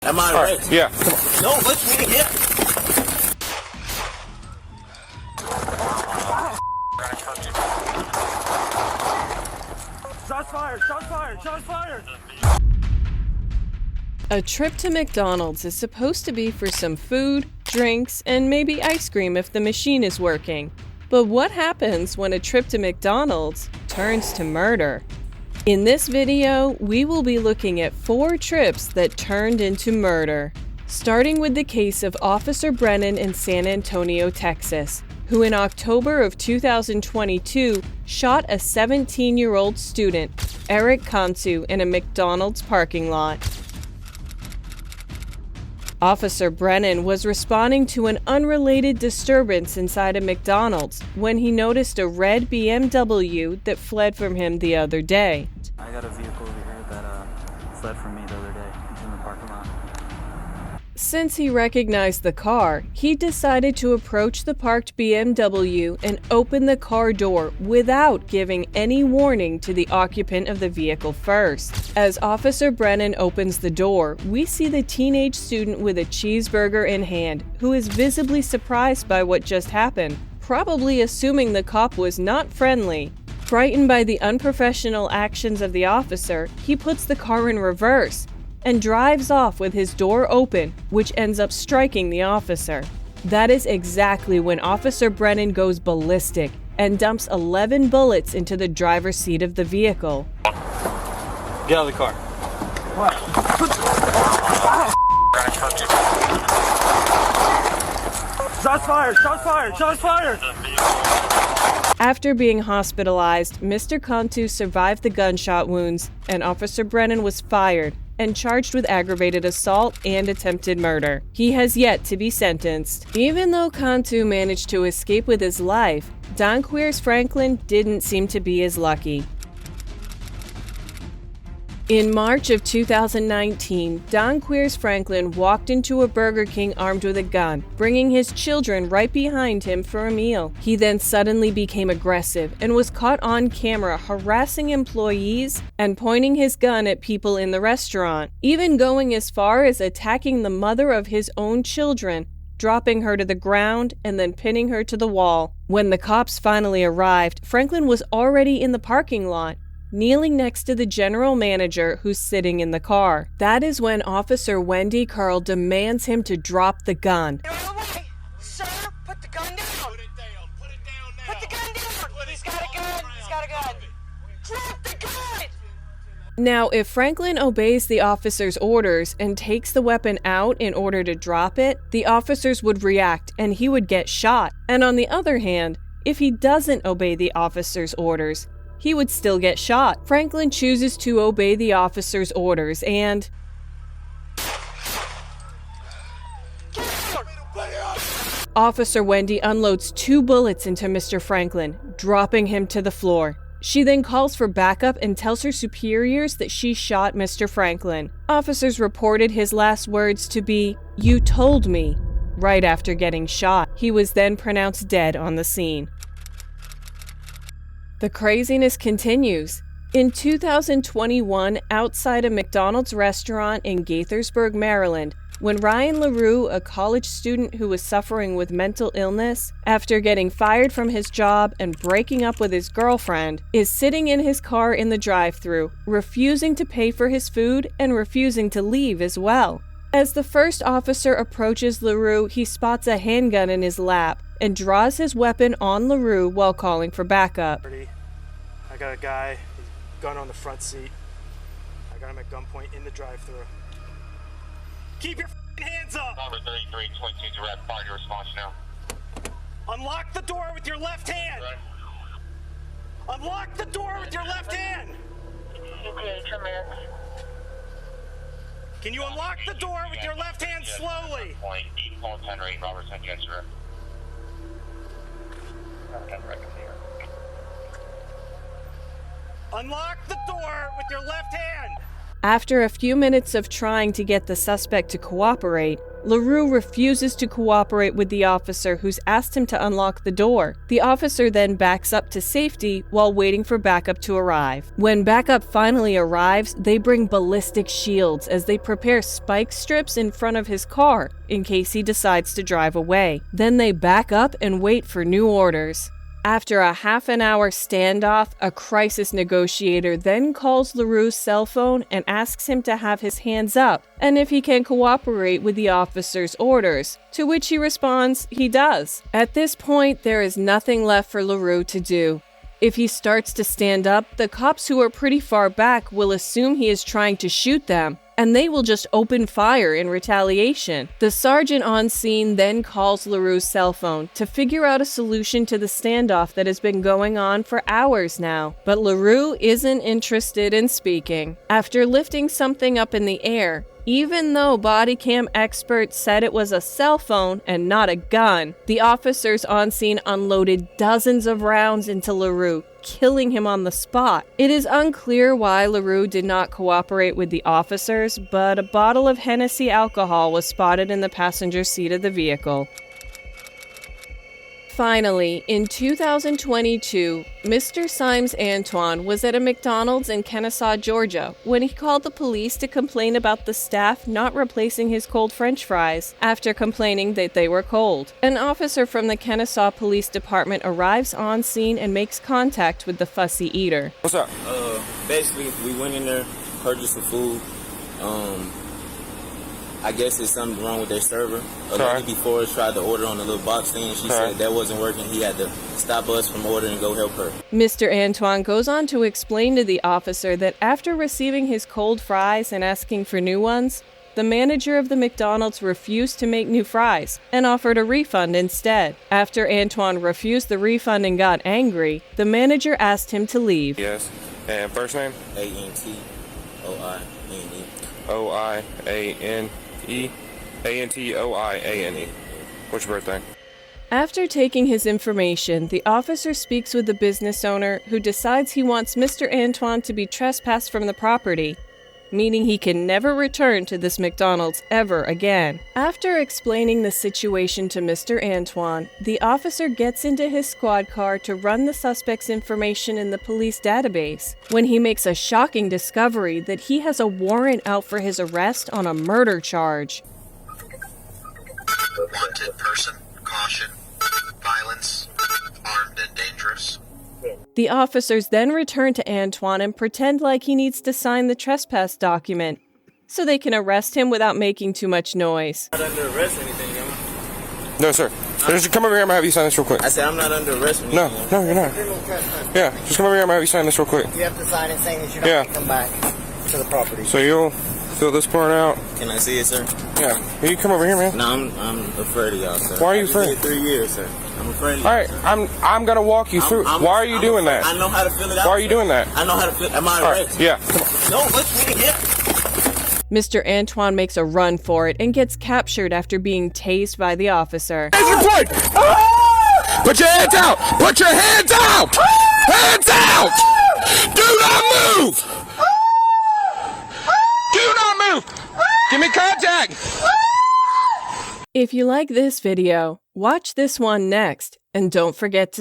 Am I right? Yeah. No, let's meet here. Shots fired! Shots fired! Shots fired! A trip to McDonald's is supposed to be for some food, drinks, and maybe ice cream if the machine is working. But what happens when a trip to McDonald's turns to murder? In this video, we will be looking at 4 trips that turned into murder. Starting with the case of Officer Brennan in San Antonio, Texas, who in October of 2022 shot a 17-year-old student, Eric Cantu, in a McDonald's parking lot. Officer Brennan was responding to an unrelated disturbance inside a McDonald's when he noticed a red BMW that fled from him the other day. I got a vehicle over here that fled from me the other day. It's in the parking lot. Since he recognized the car, he decided to approach the parked BMW and open the car door without giving any warning to the occupant of the vehicle first. As Officer Brennan opens the door, we see the teenage student with a cheeseburger in hand, who is visibly surprised by what just happened, probably assuming the cop was not friendly. Frightened by the unprofessional actions of the officer, he puts the car in reverse and drives off with his door open, which ends up striking the officer. That is exactly when Officer Brennan goes ballistic and dumps 11 bullets into the driver's seat of the vehicle. Get out of the car. Shots fired! Shots fired! Shots fired! After being hospitalized, Mr. Cantu survived the gunshot wounds, and Officer Brennan was fired and charged with aggravated assault and attempted murder. He has yet to be sentenced. Even though Cantu managed to escape with his life, Don Queers Franklin didn't seem to be as lucky. In March of 2019, Don Queers Franklin walked into a Burger King armed with a gun, bringing his children right behind him for a meal. He then suddenly became aggressive and was caught on camera harassing employees and pointing his gun at people in the restaurant, even going as far as attacking the mother of his own children, dropping her to the ground and then pinning her to the wall. When the cops finally arrived, Franklin was already in the parking lot, kneeling next to the general manager who's sitting in the car. That is when Officer Wendy Carl demands him to drop the gun. No way! Sir, put the gun down! Put it down! Put it down now! Put the gun down! He's got a gun! He's got a gun! Drop the gun! Now, if Franklin obeys the officer's orders and takes the weapon out in order to drop it, the officers would react and he would get shot. And on the other hand, if he doesn't obey the officer's orders, he would still get shot. Franklin chooses to obey the officer's orders and Officer Wendy unloads 2 bullets into Mr. Franklin, dropping him to the floor. She then calls for backup and tells her superiors that she shot Mr. Franklin. Officers reported his last words to be, "You told me," right after getting shot. He was then pronounced dead on the scene. The craziness continues. In 2021, outside a McDonald's restaurant in Gaithersburg, Maryland, when Ryan LaRue, a college student who was suffering with mental illness after getting fired from his job and breaking up with his girlfriend, is sitting in his car in the drive-thru, refusing to pay for his food and refusing to leave as well. As the first officer approaches LaRue, he spots a handgun in his lap and draws his weapon on LaRue while calling for backup. I got a guy, his gun on the front seat. I got him at gunpoint in the drive-thru. Keep your hands up! Number 3322 direct, fire your response now. Unlock the door with your left hand! Unlock the door with your left hand! Okay, come in. Can you unlock the door with your left hand slowly? Point, 8.10 rate, Robertson, yes, sir. Okay, right here. Unlock the door with your left hand! After a few minutes of trying to get the suspect to cooperate, LaRue refuses to cooperate with the officer who's asked him to unlock the door. The officer then backs up to safety while waiting for backup to arrive. When backup finally arrives, they bring ballistic shields as they prepare spike strips in front of his car in case he decides to drive away. Then they back up and wait for new orders. After a half-an-hour standoff, a crisis negotiator then calls LaRue's cell phone and asks him to have his hands up and if he can cooperate with the officer's orders, to which he responds he does. At this point, there is nothing left for LaRue to do. If he starts to stand up, the cops who are pretty far back will assume he is trying to shoot them, and they will just open fire in retaliation. The sergeant on scene then calls LaRue's cell phone to figure out a solution to the standoff that has been going on for hours now. But LaRue isn't interested in speaking. After lifting something up in the air, even though body cam experts said it was a cell phone and not a gun, the officers on scene unloaded dozens of rounds into LaRue, killing him on the spot. It is unclear why LaRue did not cooperate with the officers, but a bottle of Hennessy alcohol was spotted in the passenger seat of the vehicle. Finally, in 2022, Mr. Symes Antoine was at a McDonald's in Kennesaw, Georgia, when he called the police to complain about the staff not replacing his cold French fries after complaining that they were cold. An officer from the Kennesaw Police Department arrives on scene and makes contact with the fussy eater. What's up? Basically, we went in there, purchased the food. I guess there's something wrong with their server. A lady before us tried to order on the little box thing, and she said that wasn't working. He had to stop us from ordering and go help her. Mr. Antoine goes on to explain to the officer that after receiving his cold fries and asking for new ones, the manager of the McDonald's refused to make new fries and offered a refund instead. After Antoine refused the refund and got angry, the manager asked him to leave. Yes. And first name? Antoine. Oiane. Antoine. What's your birthday? After taking his information, the officer speaks with the business owner, who decides he wants Mr. Antoine to be trespassed from the property, meaning he can never return to this McDonald's ever again. After explaining the situation to Mr. Antoine, the officer gets into his squad car to run the suspect's information in the police database, when he makes a shocking discovery that he has a warrant out for his arrest on a murder charge. Wanted person, caution, violence, armed and dangerous. The officers then return to Antoine and pretend like he needs to sign the trespass document, so they can arrest him without making too much noise. I'm not under arrest or anything, am I? No, sir. Just come over here. I'm going to have you sign this real quick. I said I'm not under arrest or anything. No, you're not. Yeah, just come over here. I'm going to have you sign this real quick. You have to sign it saying that you're not going to come back to the property. So you'll fill this part out. Can I see it, sir? Yeah. You come over here, man. No, I'm afraid of y'all, sir. Why are you afraid? 3 years, sir. I'm afraid of you. All right, I'm going to walk you through. Why are you doing that? I know how to fill it out. Why are you doing that? I know how to fill it. Am I arrested? Yeah. No, let's meet here. Mr. Antoine makes a run for it and gets captured after being tased by the officer. Put your hands out! Put your hands out! Hands out! Do not move! Do not move! Give me contact! If you like this video, watch this one next, and don't forget to